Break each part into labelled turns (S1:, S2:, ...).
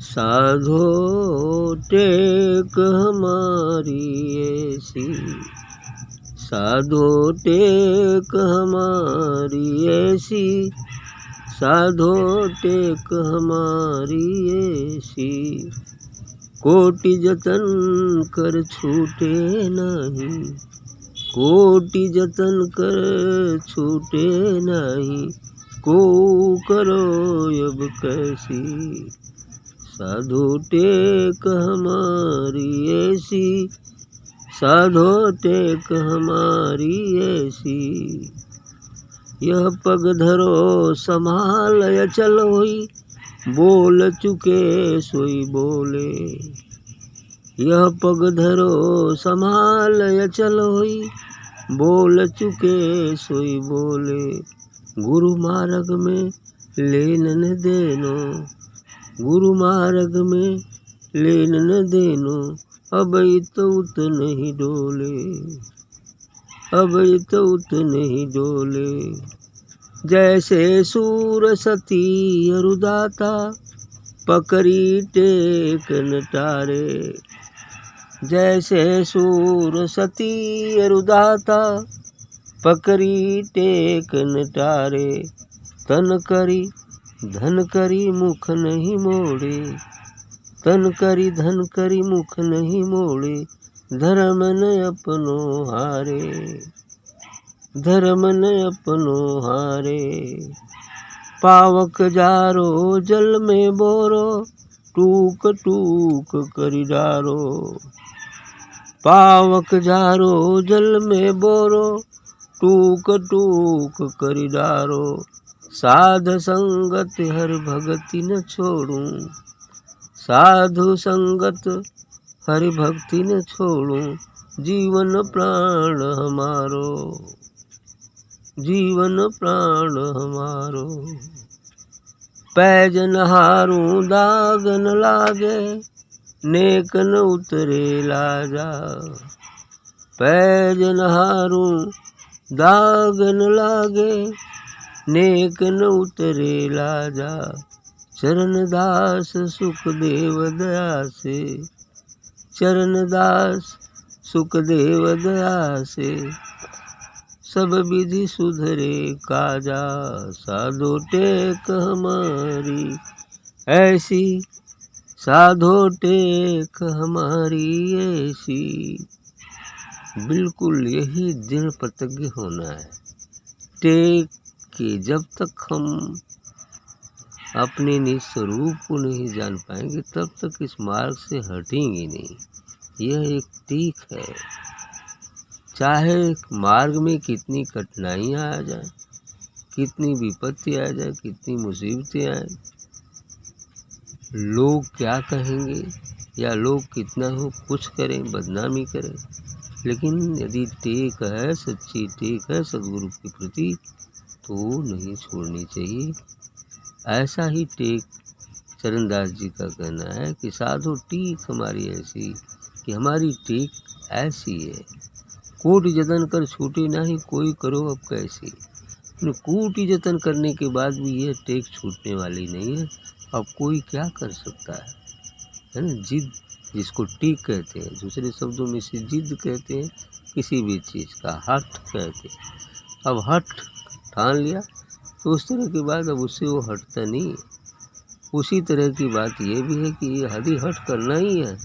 S1: साधो take हमारी ऐसी, साधो take हमारी ऐसी, साधो टेक हमारी ऐसी। कोटि जतन कर छूटे नहीं, कोटि जतन कर छूटे नहीं, को करो अब कैसी। साधो टेक हमारी ऐसी, साधो टेक हमारी ऐसी। यह पग धरो संभाल अचल होई, बोल चुके सोई बोले। यह पग धरो संभाल अचल होई, बोल चुके सोई बोले। गुरु मार्ग में लेन न देनो, गुरु मार्ग में लेन न देनो, अब इतउत नहीं डोले, अब इतउत नहीं डोले। जैसे सूर सती अरुदाता, पकड़ी टेक न टारे। जैसे सूर सती अरुदाता, पकड़ी टेक न टारे। तन करी धन करी मुख नहीं मोड़े, तन करी धन करी मुख नहीं मोड़े। धर्म न अपनो हारे, धर्म न अपनो हारे। पावक जारो जल में बोरो, टूक टूक करी डारो। पावक जारो जल में बोरो, टूक टूक करी डारो। साध संगत हर भगति न छोड़ूं, साधु संगत हरि भक्ति न छोड़ूं। जीवन प्राण हमारो, जीवन प्राण हमारो। पैज नहारूं दाग न लागे, नेक न उतरे लाजा। पैज नहारूं दाग न लागे, नेक न उतरे लाजा। चरण दास सुखदेव दया से, चरण दास सुखदेव दया से। सब विधि सुधरे काजा, साधो टेक हमारी ऐसी, साधो टेक हमारी ऐसी। बिल्कुल यही दृढ़ प्रतिज्ञ होना है टेक कि जब तक हम अपने निज स्वरूप को नहीं जान पाएंगे तब तक इस मार्ग से हटेंगे नहीं। यह एक टेक है। चाहे मार्ग में कितनी कठिनाइयाँ आ जाए, कितनी विपत्ति आ जाए, कितनी मुसीबतें आए, लोग क्या कहेंगे या लोग कितना हो कुछ करें, बदनामी करें, लेकिन यदि टेक है, सच्ची टेक है सद्गुरु के प्रति, तो नहीं छोड़नी चाहिए। ऐसा ही टेक चरणदास जी का कहना है कि साधो टेक हमारी ऐसी, कि हमारी टेक ऐसी है। कोटि जतन कर छूटे नहीं, कोई करो अब कैसी। कोटि जतन करने के बाद भी यह टेक छूटने वाली नहीं है। अब कोई क्या कर सकता है ना। जिद जिसको टेक कहते हैं, दूसरे शब्दों में से जिद कहते हैं, किसी भी चीज़ का हठ कहते हैं। अब हठ ठान लिया तो उस तरह की बात, अब उससे वो हटता नहीं है। उसी तरह की बात ये भी है कि यदि हट करना ही है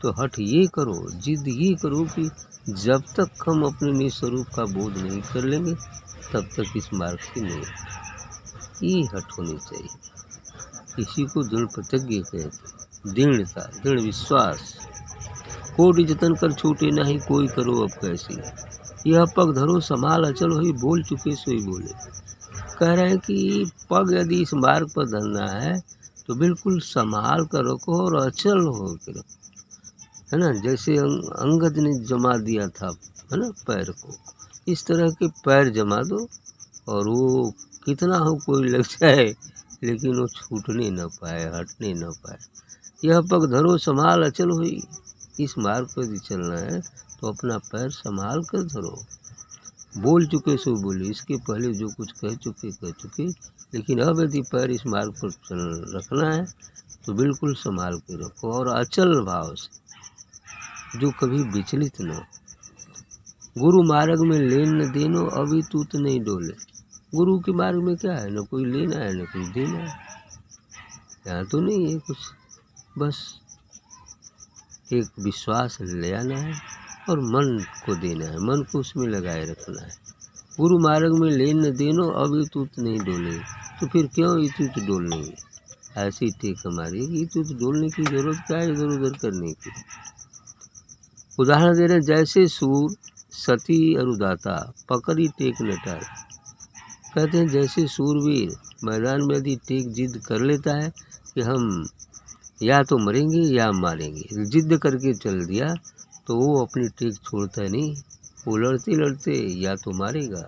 S1: तो हट ये करो, जिद ये करो कि जब तक हम अपने निज स्वरूप का बोध नहीं कर लेंगे तब तक इस मार्ग से नहीं हटेंगे। ये हट होनी चाहिए। इसी को दृढ़ प्रतिज्ञ कहते हैं, दृढ़ता, दृढ़ विश्वास। कोटि जतन कर छूटे नहीं, कोई करो अब कैसी। यह पग धरो संभाल अचल होई, बोल चुके सोई बोले। कह रहे हैं कि पग यदि इस मार्ग पर धरना है तो बिल्कुल संभाल कर रखो और अचल हो के रखो, है ना। जैसे अंगद ने जमा दिया था, है ना, पैर को, इस तरह के पैर जमा दो और वो कितना हो कोई लग जाए लेकिन वो छूटने न पाए, हटने न पाए। यह पग धरो संभाल अचल हुई। इस मार्ग पर यदि चलना है तो अपना पैर संभाल कर धरो। बोल चुके सो बोले, इसके पहले जो कुछ कह चुके, लेकिन अब यदि पैर इस मार्ग पर रखना है तो बिल्कुल संभाल के रखो और अचल भाव से, जो कभी विचलित न हो। गुरु मार्ग में लेन न देनो, अभी तूत नहीं डोले। गुरु के मार्ग में क्या है, न कोई लेना है न कोई देना है, यहाँ तो नहीं है कुछ, बस एक विश्वास ले आना है और मन को देना है, मन को उसमें लगाए रखना है। गुरु मार्ग में लेन न देनो, अब तूत नहीं डोले, तो फिर क्यों इतुत डोलने, ऐसी टेक हमारी कि इतुत डोलने की जरूरत क्या है इधर उधर करने की। उदाहरण दे रहे, जैसे सूर सती अरुदाता, पकड़ी टेक नटार। कहते हैं जैसे सूरवीर मैदान में यदि टेक जिद कर लेता है कि हम या तो मरेंगे या मारेंगे, जिद करके चल दिया तो वो अपनी टेक छोड़ता नहीं, वो लड़ते लड़ते या तो मारेगा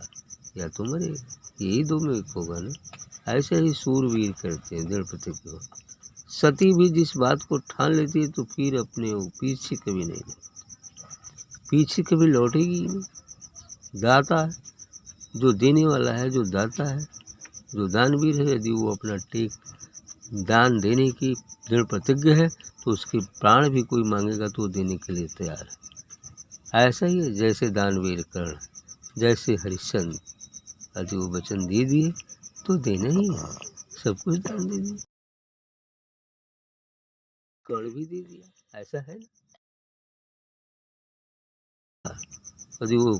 S1: या तो मरेगा, यही दो में एक होगा ना। ऐसे ही सूरवीर करते हैं दृढ़ प्रतिज्ञ हो। सती भी जिस बात को ठान लेती है तो फिर अपने पीछे कभी नहीं लौटती, पीछे कभी लौटेगी नहीं। दाता है, जो देने वाला है, जो दाता है, जो दानवीर है, यदि वो अपना टेक दान देने की दृढ़ प्रतिज्ञ है तो उसके प्राण भी कोई मांगेगा तो देने के लिए तैयार है। ऐसा ही है जैसे दानवीर कर्ण, जैसे हरिश्चंद्र, यदि वो वचन दे दिए तो देना ही है, सब कुछ दान दे दिया, कर्ण भी दे दिया, ऐसा है ना। यदि वो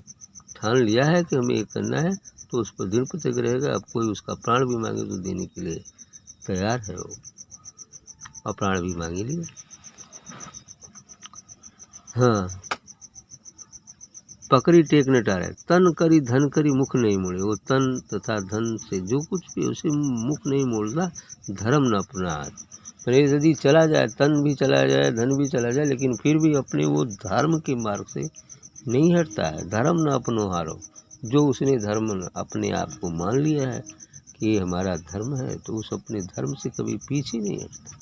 S1: ठान लिया है कि हमें ये करना है तो उस पर दृढ़ प्रतिज्ञ रहेगा, अब कोई उसका प्राण भी मांगे तो देने के लिए तैयार है वो, और प्राण भी मांगे लिए। हाँ, पकड़ी टेक न टारे, तन करी धन करी मुख नहीं मोड़े। वो तन तथा धन से जो कुछ भी उसे मुख नहीं मोड़ता, धर्म न अपना हाथ। फिर यदि चला जाए, तन भी चला जाए, धन भी चला जाए, लेकिन फिर भी अपने वो धर्म के मार्ग से नहीं हटता है। धर्म न अपनो हारो, जो उसने धर्म अपने आप को मान लिया है कि ये हमारा धर्म है, तो उस अपने धर्म से कभी पीछे नहीं हटता,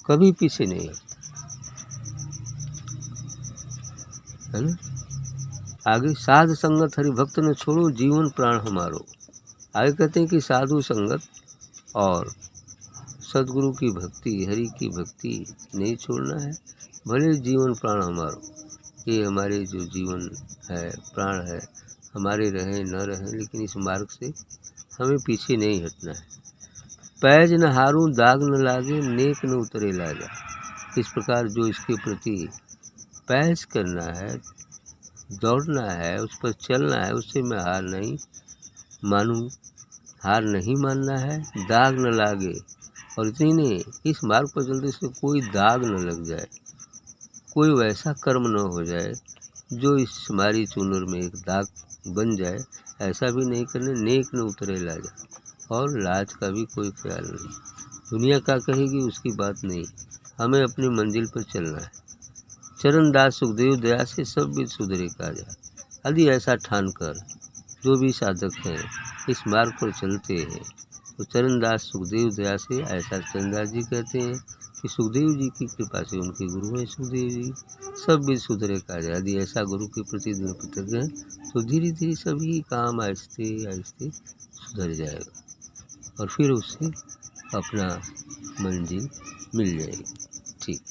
S1: कभी पीछे नहीं हटता, है ना। आगे, साध संगत हरि भक्त न छोड़ो, जीवन प्राण हमारो। आगे कहते हैं कि साधु संगत और सदगुरु की भक्ति, हरि की भक्ति नहीं छोड़ना है, भले जीवन प्राण हमारो, ये हमारे जो जीवन है, प्राण है, हमारे रहें न रहें, लेकिन इस मार्ग से हमें पीछे नहीं हटना है। पैज न हारूं दाग न लागे, नेक न उतरे लाजा। इस प्रकार जो इसके प्रति पैज करना है, दौड़ना है, उस पर चलना है, उससे मैं हार नहीं मानूं, हार नहीं मानना है। दाग न लागे, और इतनी नहीं, इस मार्ग पर चलते से कोई दाग न लग जाए, कोई वैसा कर्म न हो जाए जो इस हमारी चुनर में एक दाग बन जाए, ऐसा भी नहीं करने। नेक न उतरे लाजा, और लाज का भी कोई ख्याल नहीं, दुनिया क्या कहेगी उसकी बात नहीं, हमें अपनी मंजिल पर चलना है। चरणदास सुखदेव दया से सब भी सुधरे काजा। यदि ऐसा ठान कर जो भी साधक हैं इस मार्ग पर चलते हैं, तो चरणदास सुखदेव दया से, ऐसा चरणदास जी कहते हैं कि सुखदेव जी की कृपा से, उनके गुरु हैं सुखदेव जी, सब भी सुधरे काजा। यदि ऐसा गुरु के प्रति दृढ़ प्रतिज्ञ है तो धीरे धीरे सभी काम आहिस्ते आहिस्ते सुधर जाएगा, और फिर उससे अपना मंजिल मिल जाएगी। ठीक।